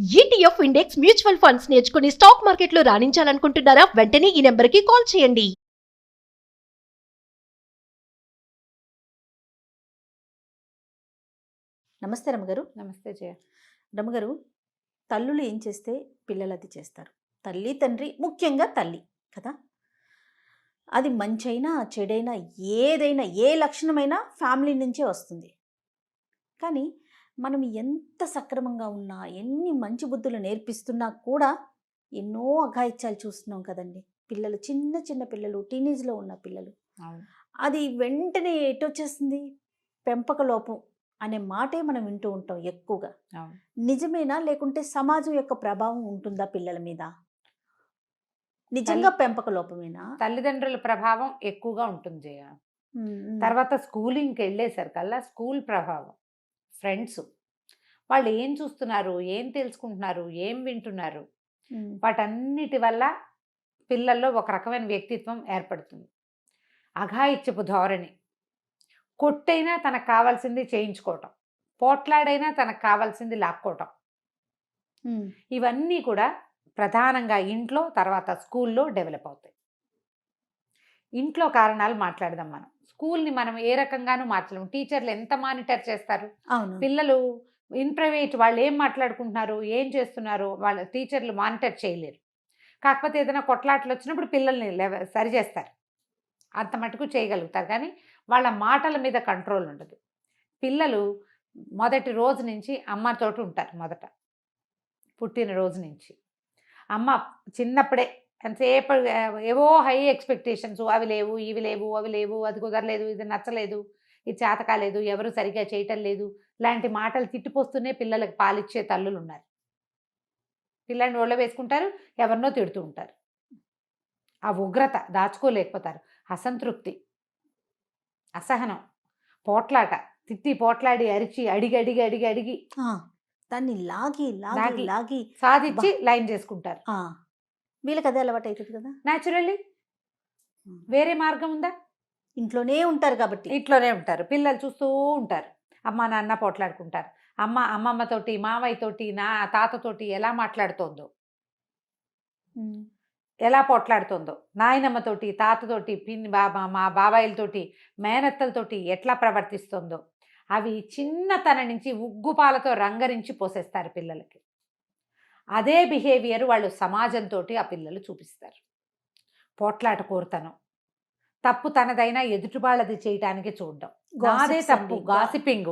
ETF index mutual funds నేర్చుకుని stock మార్కెట్లో రాణించాలనుకుంటున్నారా? వెంటనే ఈ నెంబర్కి కాల్ చేయండి. నమస్తే రమ్మగారు. నమస్తే జయ. రమ్మగారు, తల్లులు ఏం చేస్తే పిల్లలు అది చేస్తారు. తల్లి తండ్రి, ముఖ్యంగా తల్లి కదా, అది మంచైనా చెడైనా ఏదైనా ఏ లక్షణమైనా ఫ్యామిలీ నుంచే వస్తుంది. కానీ మనం ఎంత సక్రమంగా ఉన్నా, ఎన్ని మంచి బుద్ధులు నేర్పిస్తున్నా కూడా ఎన్నో అఘాయిత్యాలు చూస్తున్నాం కదండి. పిల్లలు, చిన్న చిన్న పిల్లలు, టీనేజ్లో ఉన్న పిల్లలు, అది వెంటనే ఎటొచ్చేస్తుంది, పెంపక లోపం అనే మాటే మనం వింటూ ఉంటాం ఎక్కువగా. నిజమేనా, లేకుంటే సమాజం యొక్క ప్రభావం ఉంటుందా పిల్లల మీద? నిజంగా పెంపక లోపమేనా? తల్లిదండ్రుల ప్రభావం ఎక్కువగా ఉంటుంది జయ. తర్వాత స్కూలింగ్కి వెళ్ళేసరికల్లా స్కూల్ ప్రభావం, ఫ్రెండ్స్, వాళ్ళు ఏం చూస్తున్నారు, ఏం తెలుసుకుంటున్నారు, ఏం వింటున్నారు, వాటన్నిటి వల్ల పిల్లల్లో ఒక రకమైన వ్యక్తిత్వం ఏర్పడుతుంది. అఘాయిత్యపు ధోరణి, కొట్టైనా తనకు కావాల్సింది చేయించుకోవటం, పోట్లాడైనా తనకు కావాల్సింది లాక్కోవటం, ఇవన్నీ కూడా ప్రధానంగా ఇంట్లో, తర్వాత స్కూల్లో డెవలప్ అవుతాయి. ఇంట్లో కారణాలు మాట్లాడదాం. మనం స్కూల్ని మనం ఏ రకంగానూ మార్చలేము. టీచర్లు ఎంత మానిటర్ చేస్తారు? పిల్లలు ఇన్ ప్రైవేట్ వాళ్ళు ఏం మాట్లాడుకుంటున్నారు, ఏం చేస్తున్నారు, వాళ్ళ టీచర్లు మానిటర్ చేయలేరు. కాకపోతే ఏదైనా కొట్లాట్లు వచ్చినప్పుడు పిల్లల్ని సరి చేస్తారు, అంత మటుకు చేయగలుగుతారు. కానీ వాళ్ళ మాటల మీద కంట్రోల్ ఉండదు. పిల్లలు మొదటి రోజు నుంచి అమ్మతోటి ఉంటారు. మొదట పుట్టిన రోజు నుంచి అమ్మ చిన్నప్పుడే ఎంతసేపు ఏవో హై ఎక్స్పెక్టేషన్స్, అవి లేవు, ఇవి లేవు, అవి లేవు, అది కుదరలేదు, ఇది నచ్చలేదు, ఇది చేత కాలేదు, ఎవరు సరిగ్గా చేయటం లేదు, లాంటి మాటలు తిట్టిపోస్తూనే పిల్లలకు పాలిచ్చే తల్లులు ఉన్నారు. పిల్లల్ని ఒళ్ళో వేసుకుంటారు, ఎవరినో తిడుతూ ఉంటారు. ఆ ఉగ్రత దాచుకోలేకపోతారు. అసంతృప్తి, అసహనం, పోట్లాట, తిట్టి పోట్లాడి అరిచి అడిగి అడిగి అడిగి అడిగి దాన్ని లాగి లాగి లాగి సాధించి లైన్ చేసుకుంటారు. వీళ్ళకి అదే అలవాటు అవుతుంది కదా న్యాచురల్లీ. వేరే మార్గం ఉందా? ఇంట్లోనే ఉంటారు కాబట్టి ఇంట్లోనే ఉంటారు. పిల్లలు చూస్తూ ఉంటారు, అమ్మ నాన్న పోట్లాడుకుంటారు. అమ్మమ్మతోటి, మావయ్యతోటి, నా తాతతోటి ఎలా మాట్లాడుతోందో, ఎలా పోట్లాడుతోందో, నాయనమ్మతోటి, తాతతోటి, మా బాబాయిలతోటి, మేనత్తలతోటి ఎట్లా ప్రవర్తిస్తుందో, అవి చిన్నతనం నుంచి ఉగ్గుపాలతో రంగరించి పోసేస్తారు పిల్లలకి. అదే బిహేవియర్ వాళ్ళు సమాజంతో ఆ పిల్లలు చూపిస్తారు. పోట్లాట కోరుతనం, తప్పు తనదైనా ఎదుటి వాళ్ళది చేయటానికి చూడడం, నాదే తప్పు, గాసిపింగ్,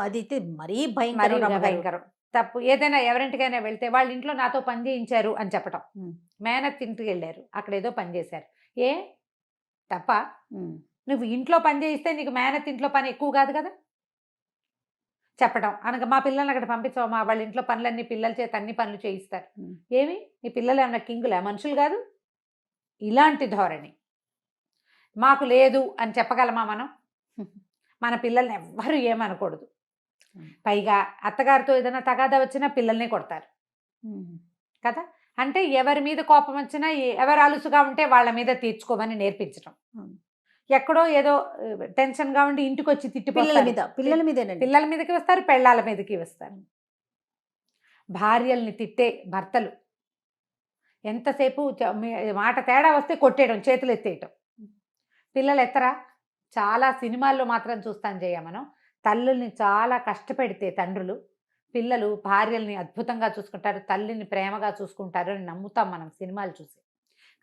అది మరీ భయంకరం. తప్పు ఏదైనా ఎవరింటికైనా వెళ్తే వాళ్ళ ఇంట్లో నాతో పని చేయించారు అని చెప్పటం. మేనత్ ఇంటికి వెళ్ళారు, అక్కడ ఏదో పని చేశారు, ఏ తప్ప? నువ్వు ఇంట్లో పని చేయిస్తే నీకు మేనత్ ఇంట్లో పని ఎక్కువ కాదు కదా చెప్పడం. అనగా మా పిల్లల్ని అక్కడ పంపించావు, మా వాళ్ళ ఇంట్లో పనులన్నీ పిల్లల చేత అన్ని పనులు చేయిస్తారు. ఏమి నీ పిల్లలు ఏమన్నా కింగులే, మనుషులు కాదు? ఇలాంటి ధోరణి మాకు లేదు అని చెప్పగలమా మనం? మన పిల్లల్ని ఎవ్వరూ ఏమనకూడదు. పైగా అత్తగారితో ఏదైనా తగాదా వచ్చినా పిల్లల్ని కొడతారు కదా. అంటే ఎవరి మీద కోపం వచ్చినా, ఎవరు అలుసుగా ఉంటే వాళ్ళ మీద తీర్చుకోమని నేర్పించడం. ఎక్కడో ఏదో టెన్షన్గా ఉండి ఇంటికి వచ్చి తిట్టి పిల్లల మీదకి వస్తారు, పెళ్ళాల మీదకి వస్తారు. భార్యల్ని తిట్టే భర్తలు ఎంతసేపు మాట తేడా వస్తే కొట్టేయడం, చేతులు ఎత్తేయటం. పిల్లలు ఎత్తరా? చాలా సినిమాల్లో మాత్రం చూస్తాను జయ మనం. తల్లుల్ని చాలా కష్టపెడితే తండ్రులు, పిల్లలు భార్యల్ని అద్భుతంగా చూసుకుంటారు, తల్లిని ప్రేమగా చూసుకుంటారు అని నమ్ముతాం మనం సినిమాలు చూసి.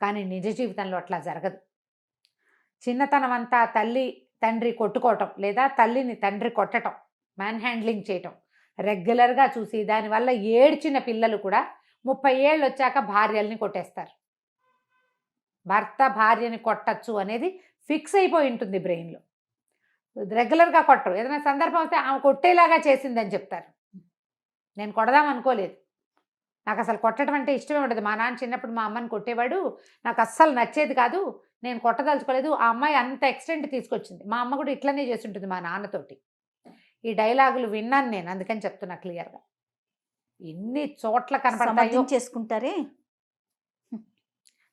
కానీ నిజ జీవితంలో అట్లా జరగదు. చిన్నతనం అంతా తల్లి తండ్రి కొట్టుకోవటం, లేదా తల్లిని తండ్రి కొట్టడం, మ్యాన్ హ్యాండ్లింగ్ చేయటం రెగ్యులర్గా చూసి దానివల్ల ఏడ్చిన పిల్లలు కూడా 30 ఏళ్ళు వచ్చాక భార్యల్ని కొట్టేస్తారు. భర్త భార్యని కొట్టచ్చు అనేది ఫిక్స్ అయిపోయి ఉంటుంది బ్రెయిన్లో. రెగ్యులర్గా కొట్టరు, ఏదైనా సందర్భం వస్తే ఆమె కొట్టేలాగా చేసిందని చెప్తారు. నేను కొడదాం అనుకోలేదు, నాకు అసలు కొట్టడం అంటే ఇష్టమే ఉండదు. మా నాన్న చిన్నప్పుడు మా అమ్మని కొట్టేవాడు, నాకు అస్సలు నచ్చేది కాదు, నేను కొట్టదలుచుకోలేదు. ఆ అమ్మాయి అంత ఎక్స్టెంట్ తీసుకొచ్చింది. మా అమ్మ కూడా ఇట్లనే చేస్తుంటుంది మా నాన్నతోటి. ఈ డైలాగులు విన్నాను నేను, అందుకని చెప్తున్నా క్లియర్గా. ఎన్ని చోట్ల కనపడతాయో చేసుకుంటారే,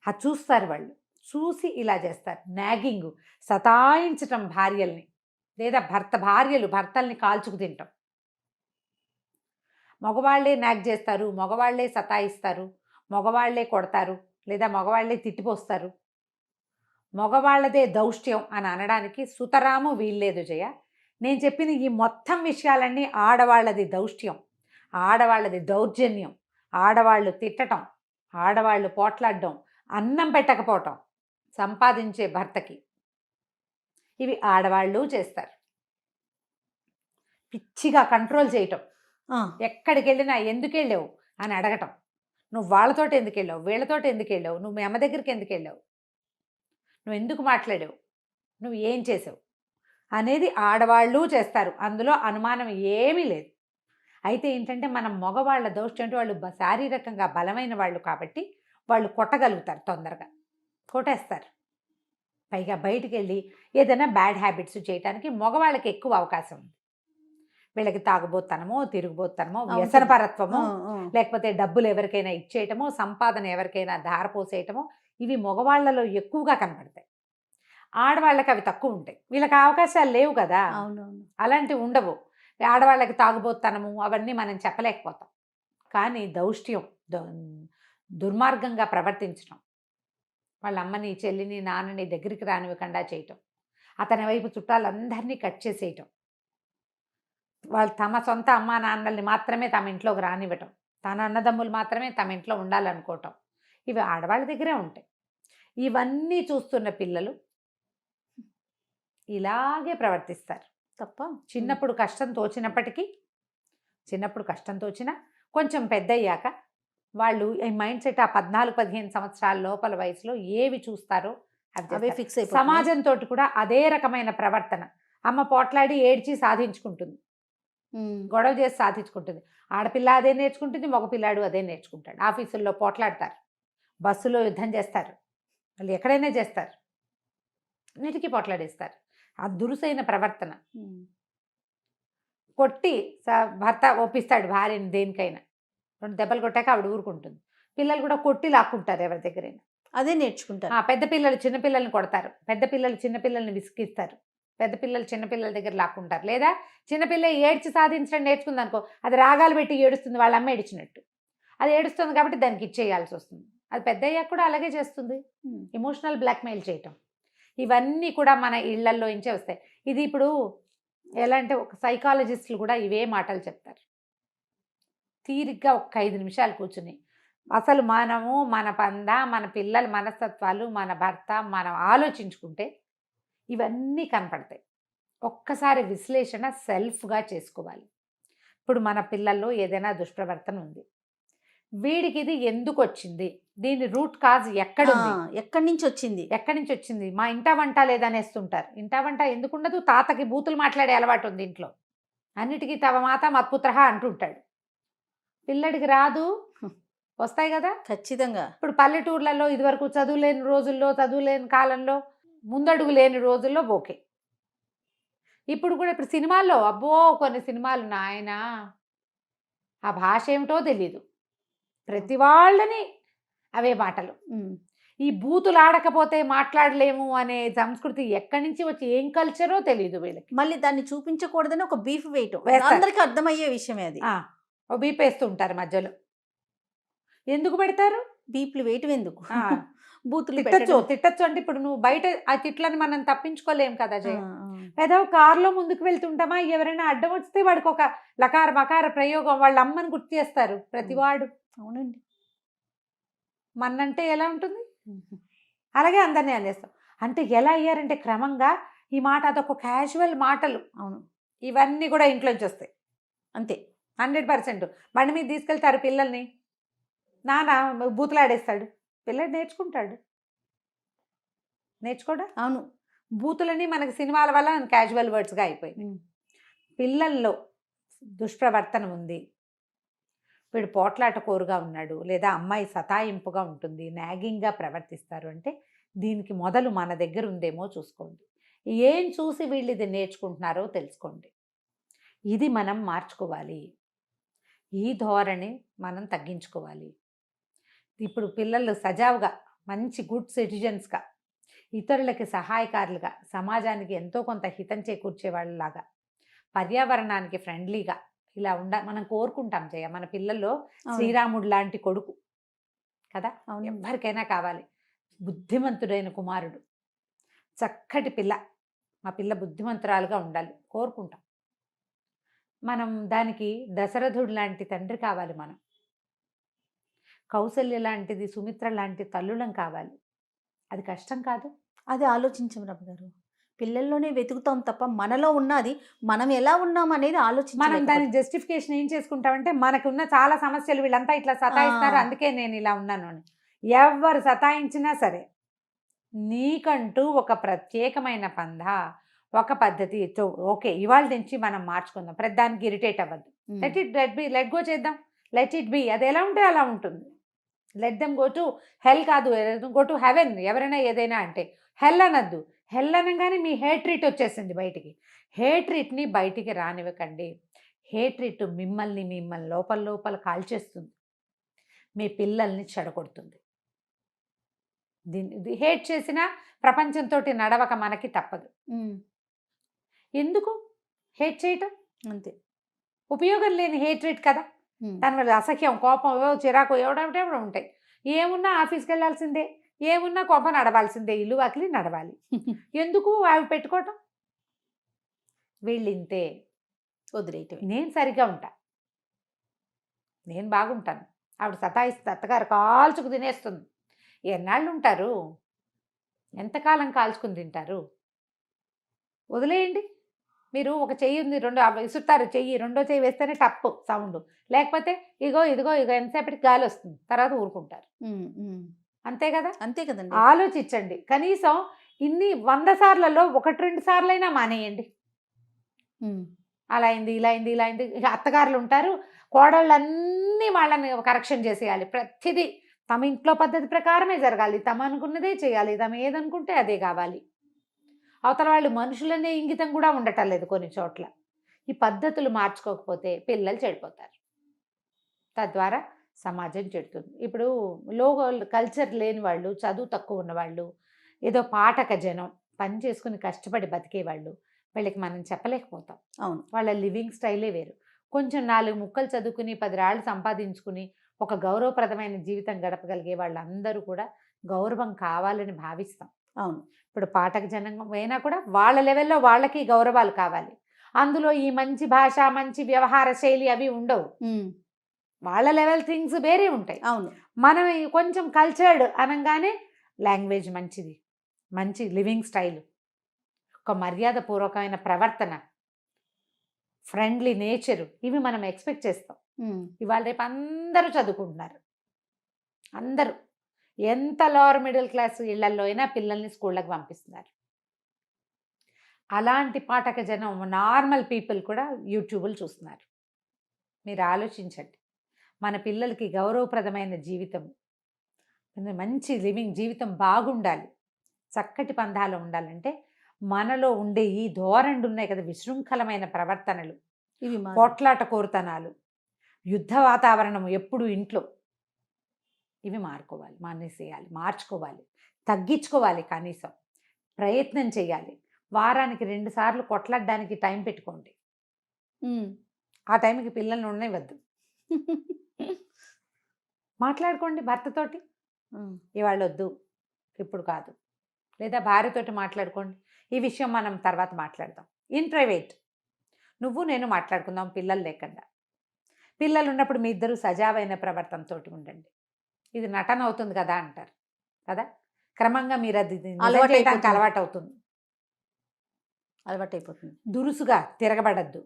అది చూస్తారు వాళ్ళు. చూసి ఇలా చేస్తారు. నాగింగ్, సతాయించటం భార్యల్ని, లేదా భార్యలు భర్తల్ని కాల్చుకు తింటాం. మగవాళ్లే నాగ్ చేస్తారు, మగవాళ్లే సతాయిస్తారు, మగవాళ్లే కొడతారు, లేదా మగవాళ్లే తిట్టిపోస్తారు, మగవాళ్ళదే దౌష్ట్యం అని అనడానికి సుతరాము వీల్లేదు జయ. నేను చెప్పిన ఈ మొత్తం విషయాలన్నీ ఆడవాళ్ళది దౌష్ట్యం, ఆడవాళ్ళది దౌర్జన్యం, ఆడవాళ్ళు తిట్టడం, ఆడవాళ్ళు పోట్లాడడం, అన్నం పెట్టకపోవటం సంపాదించే భర్తకి, ఇవి ఆడవాళ్ళు చేస్తారు. పిచ్చిగా కంట్రోల్ చేయటం, ఎక్కడికి వెళ్ళినా ఎందుకు వెళ్ళావు అని అడగటం, నువ్వు వాళ్ళతోటి ఎందుకు వెళ్ళావు, వీళ్ళతోటి ఎందుకు వెళ్ళావు, నువ్వు మీ అమ్మ దగ్గరికి ఎందుకు వెళ్ళావు, నువ్వు ఎందుకు మాట్లాడావు, నువ్వు ఏం చేసావు అనేది ఆడవాళ్ళు చేస్తారు. అందులో అనుమానం ఏమీ లేదు. అయితే ఏంటంటే మనం మగవాళ్ళ దోషం అంటే వాళ్ళు శారీరకంగా బలమైన వాళ్ళు కాబట్టి వాళ్ళు కొట్టగలుగుతారు, తొందరగా కొట్టేస్తారు. పైగా బయటికి వెళ్ళి ఏదైనా బ్యాడ్ హ్యాబిట్స్ చేయడానికి మగవాళ్ళకి ఎక్కువ అవకాశం ఉంది. వీళ్ళకి తాగుబోతనమో, తిరుగుబోతనమో, వ్యసనపరత్వమో, లేకపోతే డబ్బులు ఎవరికైనా ఇచ్చేయటమో, సంపాదన ఎవరికైనా ధారపోసేయటమో, ఇవి మగవాళ్లలో ఎక్కువగా కనపడతాయి. ఆడవాళ్ళకి అవి తక్కువ ఉంటాయి. వీళ్ళకి అవకాశాలు లేవు కదా, అలాంటివి ఉండవు. ఆడవాళ్ళకి తాగుబోతనము అవన్నీ మనం చెప్పలేకపోతాం. కానీ దౌష్ట్యం, దుర్మార్గంగా ప్రవర్తించడం, వాళ్ళ అమ్మని, చెల్లిని, నాన్నని దగ్గరికి రానివ్వకుండా చేయటం, అతని వైపు చుట్టాలందరినీ కట్ చేసేయటం, వాళ్ళు తమ సొంత అమ్మా నాన్నల్ని మాత్రమే తమ ఇంట్లోకి రానివ్వటం, తన అన్నదమ్ములు మాత్రమే తమ ఇంట్లో ఉండాలనుకోవటం, ఇవి ఆడవాళ్ళ దగ్గరే ఉంటాయి. ఇవన్నీ చూస్తున్న పిల్లలు ఇలాగే ప్రవర్తిస్తారు తప్ప చిన్నప్పుడు కష్టం తోచినా కొంచెం పెద్దయ్యాక వాళ్ళు ఈ మైండ్ సెట్ ఆ 14-15 సంవత్సరాల లోపల వయసులో ఏవి చూస్తారో అవే ఫిక్స్ అయిపోయి సమాజంతో కూడా అదే రకమైన ప్రవర్తన. అమ్మ పోట్లాడి ఏడ్చి సాధించుకుంటుంది, గొడవ చేసి సాధించుకుంటుంది. ఆడపిల్ల అదే నేర్చుకుంటుంది, మగపిల్లాడు అదే నేర్చుకుంటాడు. ఆఫీసుల్లో పోట్లాడతారు, బస్సులో యుద్ధం చేస్తారు, వాళ్ళు ఎక్కడైనా చేస్తారు, అన్నిటికీ పోట్లాడేస్తారు. ఆ దురుసైన ప్రవర్తన. కొట్టి భర్త ఒప్పిస్తాడు భార్యని దేనికైనా, 2 దెబ్బలు కొట్టాక ఆవిడ ఊరుకుంటుంది. పిల్లలు కూడా కొట్టి లాక్కుంటారు ఎవరి దగ్గరైనా, అదే నేర్చుకుంటారు. పెద్ద పిల్లలు చిన్నపిల్లల్ని కొడతారు, పెద్ద పిల్లలు చిన్నపిల్లల్ని విసిగిస్తారు, పెద్ద పిల్లలు చిన్నపిల్లల దగ్గర లాక్కుంటారు. లేదా చిన్నపిల్ల ఏడ్చి సాధించడం నేర్చుకుంది అనుకో, అది రాగాలు పెట్టి ఏడుస్తుంది, వాళ్ళ అమ్మ ఏడిచినట్టు. అది ఏడుస్తుంది కాబట్టి దానికి ఇచ్చేయాల్సి వస్తుంది. అది పెద్ద అయ్యాక కూడా అలాగే చేస్తుంది, ఎమోషనల్ బ్లాక్మెయిల్ చేయటం. ఇవన్నీ కూడా మన ఇళ్లల్లో నుంచే వస్తాయి. ఇది ఇప్పుడు ఎలా అంటే ఒక సైకాలజిస్టులు కూడా ఇవే మాటలు చెప్తారు. తీరిగ్గా ఒక 5 నిమిషాలు కూర్చుని అసలు మనము మన మన పిల్లల మనస్తత్వాలు, మన భర్త మనం ఆలోచించుకుంటే ఇవన్నీ కనపడతాయి. ఒక్కసారి విశ్లేషణ సెల్ఫ్గా చేసుకోవాలి. ఇప్పుడు మన పిల్లల్లో ఏదైనా దుష్ప్రవర్తన ఉంది, వీడికి ఇది ఎందుకు వచ్చింది, దీని రూట్ కాజ్ ఎక్కడుంది, ఎక్కడి నుంచి వచ్చింది, మా ఇంటా వంట లేదనేస్తుంటారు. ఇంటా వంట ఎందుకు ఉండదు, తాతకి బూతులు మాట్లాడే అలవాటు ఉంది ఇంట్లో, అన్నిటికీ తవ మాత మత్పుత్రహ అంటుంటాడు. పిల్లడికి రాదు, వస్తాయి కదా ఖచ్చితంగా. ఇప్పుడు పల్లెటూర్లలో ఇదివరకు చదువులేని రోజుల్లో, చదువులేని కాలంలో, ముందడుగు లేని రోజుల్లో ఓకే. ఇప్పుడు కూడా ఇప్పుడు సినిమాల్లో అబ్బో కొన్ని సినిమాలు నాయన ఆ భాష ఏమిటో తెలీదు, ప్రతి వాళ్ళని అవే మాటలు. ఈ బూతులు ఆడకపోతే మాట్లాడలేము అనే సంస్కృతి ఎక్కడి నుంచి వచ్చి ఏం కల్చరో తెలియదు వీళ్ళకి. మళ్ళీ దాన్ని చూపించకూడదని ఒక బీఫ్ వేయటం, వేస్తారు. అందరికీ అర్థమయ్యే విషయమే అది. ఓ బీప్ వేస్తూ ఉంటారు మధ్యలో. ఎందుకు పెడతారు బీప్లు వేయటం ఎందుకు, బూతులు తిట్టచ్చు అంటే ఇప్పుడు నువ్వు బయట ఆ తిట్లని మనం తప్పించుకోలేం కదా జయ. ఏదో కారులో ముందుకు వెళ్తుంటామా, ఎవరైనా అడ్డం వస్తే వాడికి ఒక లకార మకార ప్రయోగం, వాళ్ళ అమ్మని గుర్తు చేస్తారు ప్రతివాడు. అవునండి. మన్నంటే ఎలా ఉంటుంది, అలాగే అందరినీ అనేస్తాం. అంటే ఎలా అయ్యారంటే క్రమంగా ఈ మాట అదొక క్యాజువల్ మాటలు. అవును, ఇవన్నీ కూడా ఇంట్లోంచి వస్తాయి అంతే 100%. బండి మీద తీసుకెళ్తారు పిల్లల్ని, నాన్న బూతులాడేస్తాడు, పిల్లడు నేర్చుకోడా. అవును, బూతులని మనకి సినిమాల వల్ల క్యాజువల్ వర్డ్స్గా అయిపోయింది. పిల్లల్లో దుష్ప్రవర్తన ఉంది, వీడు పోట్లాట కోరుగా ఉన్నాడు, లేదా అమ్మాయి సతాయింపుగా ఉంటుంది, నాగింగ్గా ప్రవర్తిస్తారు అంటే దీనికి మొదలు మన దగ్గర ఉందేమో చూసుకోండి. ఏం చూసి వీళ్ళు ఇది నేర్చుకుంటున్నారో తెలుసుకోండి. ఇది మనం మార్చుకోవాలి, ఈ ధోరణి మనం తగ్గించుకోవాలి. ఇప్పుడు పిల్లలు సజావుగా మంచి గుడ్ సిటిజన్స్గా, ఇతరులకి సహాయకారులుగా, సమాజానికి ఎంతో కొంత హితం చేకూర్చే వాళ్ళలాగా, పర్యావరణానికి ఫ్రెండ్లీగా ఇలా మనం కోరుకుంటాం జయ, మన పిల్లల్లో అవును. శ్రీరాముడు లాంటి కొడుకు కదా, అవును. ఎవరికైనా కావాలి. బుద్ధిమంతుడైన కుమారుడు, చక్కటి పిల్ల, మా పిల్ల బుద్ధిమంతురాలుగా ఉండాలి కోరుకుంటాం. మనం దానికి దశరథుడు లాంటి తండ్రి కావాలి, మనం కౌసల్య లాంటిది, సుమిత్ర లాంటి తల్లులం కావాలి. అది కష్టం కాదు. అది ఆలోచించం రమ్య గారు. పిల్లల్లోనే వెతుకుతాం తప్ప మనలో ఉన్నది మనం ఎలా ఉన్నాం అనేది మనం ఆలోచించలేకపోతున్నాం. దానికి జస్టిఫికేషన్ ఏం చేసుకుంటామంటే, మనకున్న చాలా సమస్యలు వీళ్ళంతా ఇట్లా సతాయిస్తున్నారు, అందుకే నేను ఇలా ఉన్నాను అని. ఎవరు సతాయించినా సరే, నీకంటూ ఒక ప్రత్యేకమైన పంధ, ఒక పద్ధతి, ఓకే ఇవాళ నుంచి మనం మార్చుకుందాం. ప్రతిదానికి ఇరిటేట్ అవ్వద్దు. లెట్ గో చేద్దాం, లెట్ ఇట్ బి. అది ఎలా ఉంటే అలా ఉంటుంది. Let them go to hell కాదు, గో టు హెవెన్. ఎవరైనా ఏదైనా అంటే హెల్ అనద్దు. హెల్ అనగానే మీ హేట్రీట్ వచ్చేసింది బయటికి. హేట్రీట్ని బయటికి రానివ్వకండి. హేట్రీట్ మిమ్మల్ని లోపల కాల్చేస్తుంది, మీ పిల్లల్ని చెడగొడుతుంది. దీన్ని హేట్ చేసినా ప్రపంచంతో నడవక మనకి తప్పదు. ఎందుకు హేట్ చేయటం? అంతే. ఉపయోగం లేని హేట్రీట్ కదా. దానివల్ల అసహ్యం, కోపం, చిరాకు ఎవడంటే ఉంటాయి. ఏమున్నా ఆఫీస్కి వెళ్ళాల్సిందే, ఏమున్నా కోప నడవాల్సిందే, ఇల్లు వాకిలి నడవాలి. ఎందుకు అవి పెట్టుకోవటం? వీళ్ళు ఇంతే, వదిలేయటం. నేను సరిగ్గా ఉంటా, నేను బాగుంటాను, ఆవిడ సతాయిస్తుంది, అత్తగారు కాల్చుకు తినేస్తుంది. ఎన్నాళ్ళు ఉంటారు? ఎంతకాలం కాల్చుకుని తింటారు? వదిలేయండి. మీరు ఒక చెయ్యి ఉంది, రెండు విసురుతారు, చెయ్యి రెండో చెయ్యి వేస్తేనే టప్పు సౌండ్, లేకపోతే ఇదిగో ఎంతసేపటికి గాలి వస్తుంది, తర్వాత ఊరుకుంటారు. అంతే కదా. అంతే కదండి. ఆలోచించండి. కనీసం ఇన్ని 100 సార్లలో 1-2 సార్లైనా మానేయండి. అలా అయింది, ఇలా అయింది, ఇలా అయింది. ఇక అత్తగారులు ఉంటారు, కోడళ్ళన్నీ వాళ్ళని కరెక్షన్ చేసేయాలి. ప్రతిదీ తమ ఇంట్లో పద్ధతి ప్రకారమే జరగాలి, తమ అనుకున్నదే చేయాలి, తమ ఏదనుకుంటే అదే కావాలి. అవతల వాళ్ళు మనుషులనే ఇంగితం కూడా ఉండటం లేదు కొన్ని చోట్ల. ఈ పద్ధతులు మార్చుకోకపోతే పిల్లలు చెడిపోతారు, తద్వారా సమాజం చెడుతుంది. ఇప్పుడు కల్చర్ లేని వాళ్ళు, చదువు తక్కువ ఉన్నవాళ్ళు, ఏదో పాఠక జనం, పని చేసుకుని కష్టపడి బతికేవాళ్ళు, వీళ్ళకి మనం చెప్పలేకపోతాం. అవును. వాళ్ళ లివింగ్ స్టైలే వేరు. కొంచెం 4 ముక్కలు చదువుకుని 10 రాళ్ళు సంపాదించుకుని ఒక గౌరవప్రదమైన జీవితం గడపగలిగే వాళ్ళందరూ కూడా గౌరవం కావాలని భావిస్తాం. అవును. ఇప్పుడు పాఠక జనం అయినా కూడా వాళ్ళ లెవెల్లో వాళ్ళకి గౌరవాలు కావాలి. అందులో ఈ మంచి భాష, మంచి వ్యవహార శైలి అవి ఉండవు. వాళ్ళ లెవెల్ థింగ్స్ వేరే ఉంటాయి. అవును. మనం కొంచెం కల్చర్డ్ అనగానే లాంగ్వేజ్ మంచిది, మంచి లివింగ్ స్టైల్, ఒక మర్యాదపూర్వకమైన ప్రవర్తన, ఫ్రెండ్లీ నేచరు, ఇవి మనం ఎక్స్పెక్ట్ చేస్తాం. ఇవాళ రేపు అందరూ చదువుకుంటున్నారు. అందరూ ఎంత లోవర్ మిడిల్ క్లాస్ ఇళ్లలో అయినా పిల్లల్ని స్కూళ్ళకి పంపిస్తున్నారు. అలాంటి పాఠక జనం, నార్మల్ పీపుల్ కూడా యూట్యూబ్లు చూస్తున్నారు. మీరు ఆలోచించండి. మన పిల్లలకి గౌరవప్రదమైన జీవితం, మంచి లివింగ్ జీవితం బాగుండాలి, చక్కటి పందాలు ఉండాలంటే మనలో ఉండే ఈ ధోరణులు ఉన్నాయి కదా, విశృంఖలమైన ప్రవర్తనలు, ఇవి కోట్లాట కోరుతనాలు, యుద్ధ వాతావరణం ఎప్పుడు ఇంట్లో, ఇవి మానేసేయాలి, మార్చుకోవాలి, తగ్గించుకోవాలి. కనీసం ప్రయత్నం చేయాలి. వారానికి 2 సార్లు కొట్లాడడానికి టైం పెట్టుకోండి. ఆ టైంకి పిల్లల్ని ఉండనివ్వద్దు. మాట్లాడుకోండి భర్తతోటి, ఇవాళ వద్దు, ఇప్పుడు కాదు, లేదా భార్యతోటి మాట్లాడుకోండి, ఈ విషయం మనం తర్వాత మాట్లాడదాం, ఇన్ ప్రైవేట్ నువ్వు నేను మాట్లాడుకుందాం, పిల్లలు లేకుండా. పిల్లలు ఉన్నప్పుడు మీ ఇద్దరు సజావైన ప్రవర్తనతో ఉండండి. ఇది నటన అవుతుంది కదా అంటారు కదా, క్రమంగా మీరు అది అలవాటవుతుంది. దురుసుగా తిరగబడద్దు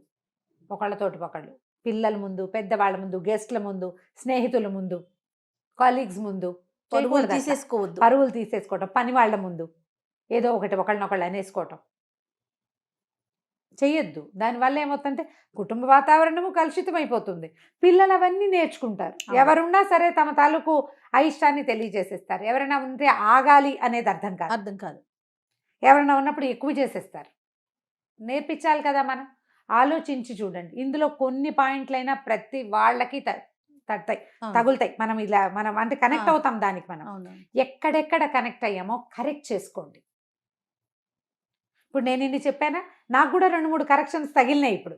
ఒకళ్ళతోటి ఒకళ్ళు, పిల్లల ముందు, పెద్దవాళ్ళ ముందు, గెస్ట్ల ముందు, స్నేహితుల ముందు, కాలీగ్స్ ముందు పరువులు తీసేసుకోవటం, పని వాళ్ళ ముందు ఏదో ఒకటి ఒకళ్ళనొకళ్ళు అనేసుకోవటం చెయ్యొద్దు. దానివల్ల ఏమవుతుందంటే కుటుంబ వాతావరణము కలుషితం అయిపోతుంది. పిల్లలు అవన్నీ నేర్చుకుంటారు. ఎవరున్నా సరే తమ తాలూకు అయిష్టాన్ని తెలియజేసేస్తారు. ఎవరైనా ఉంటే ఆగాలి అనేది అర్థం కాదు. ఎవరైనా ఉన్నప్పుడు ఎక్కువ చేసేస్తారు. నేర్పించాలి కదా మనం. ఆలోచించి చూడండి. ఇందులో కొన్ని పాయింట్లైనా ప్రతి వాళ్ళకి తగులుతాయి. మనం అంటే కనెక్ట్ అవుతాం దానికి. మనం ఎక్కడెక్కడ కనెక్ట్ అయ్యామో కరెక్ట్ చేసుకోండి. ఇప్పుడు నేను ఇన్ని చెప్పానా, నాకు కూడా 2-3 కరెక్షన్స్ తగిలినాయి. ఇప్పుడు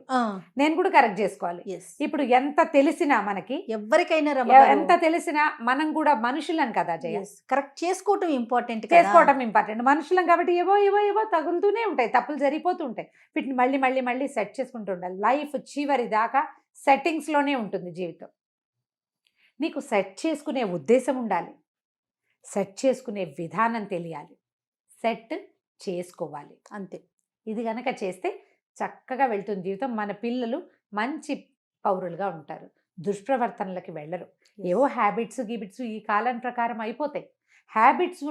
నేను కూడా కరెక్ట్ చేసుకోవాలి. ఎస్, ఇప్పుడు ఎంత తెలిసినా మనకి, ఎవరికైనా ఎంత తెలిసినా మనం కూడా మనుషులం కదా జయ. కరెక్ట్ చేసుకోవటం ఇంపార్టెంట్, చేసుకోవటం ఇంపార్టెంట్. మనుషులం కాబట్టి ఏవో ఏవో ఏవో తగులుతూనే ఉంటాయి, తప్పులు జరిగిపోతూ ఉంటాయి. వీటిని మళ్ళీ మళ్ళీ మళ్ళీ సెట్ చేసుకుంటూ ఉండాలి. లైఫ్ చివరి దాకా సెట్టింగ్స్లోనే ఉంటుంది జీవితం. నీకు సెట్ చేసుకునే ఉద్దేశం ఉండాలి, సెట్ చేసుకునే విధానం తెలియాలి, సెట్ చేసుకోవాలి. అంతే. ఇది గనక చేస్తే చక్కగా వెళ్తుంది జీవితం. మన పిల్లలు మంచి పౌరులుగా ఉంటారు, దుష్ప్రవర్తనలకి వెళ్ళరు. ఏవో హ్యాబిట్స్ గిబిట్స్ ఈ కాలం ప్రకారం అయిపోతాయి. హ్యాబిట్స్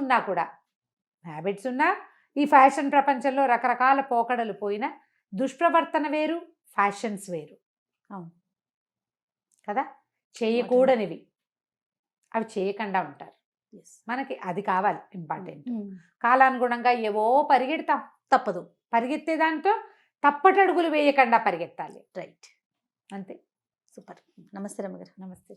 ఉన్నా ఈ ఫ్యాషన్ ప్రపంచంలో రకరకాల పోకడలు పోయినా దుష్ప్రవర్తన వేరు, ఫ్యాషన్స్ వేరు. అవును కదా, చేయకూడనివి అవి చేయకుండా ఉంటారు. మనకి అది కావాలి ఇంపార్టెంట్. కాలానుగుణంగా ఏవో పరిగెడతాం, తప్పదు. పరిగెత్తే దాంట్లో తప్పటడుగులు వేయకుండా పరిగెత్తాలి. రైట్, అంతే. సూపర్. నమస్తే రమ్మగారు. నమస్తే.